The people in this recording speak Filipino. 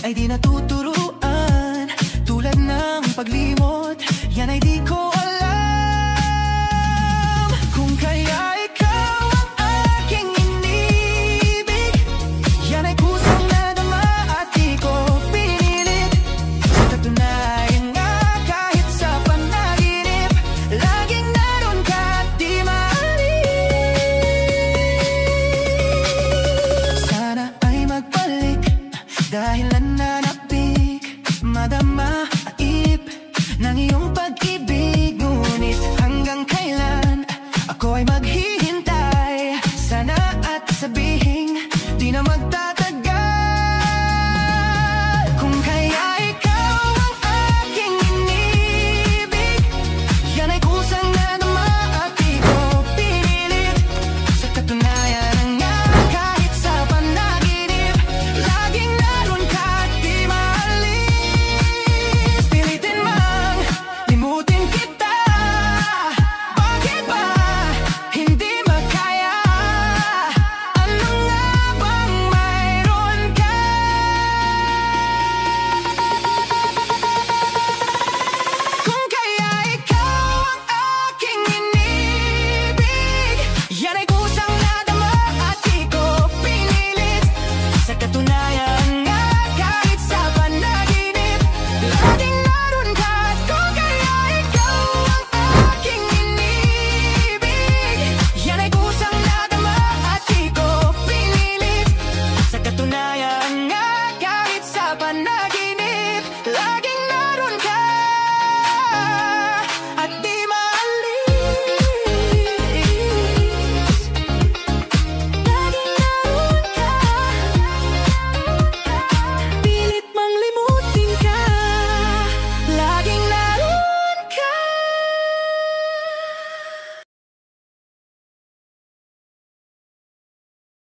ay di natuturuan. Tulad ng paglimot, yan ay di ko alam. Kung kaya ikaw ang aking inibig, yan ay kusang nadama at di ko pinilit. Sa katunayan nga kahit sa panaginip, laging naroon ka at di maalis. Sana ay magbalik dahil nananapik, madama at ip ng iyong pag-ibig. Ngunit hanggang kailan ako ay maghihintay? Sana at sabihing di na magtatagal. Kung kaya ikaw ang aking inibig, yan ay kusang nadama at di ko pinilit. Sa katunayan nga kahit sa panaginip, laging naroon ka at di maalis. Pilitin mang limutin kita, bakit ba hindi makaya? Ano nga bang mayroon ka? Kung kaya ikaw ang aking inibig, yan ay kusang nadama at di ko pinilit. Sa katunayan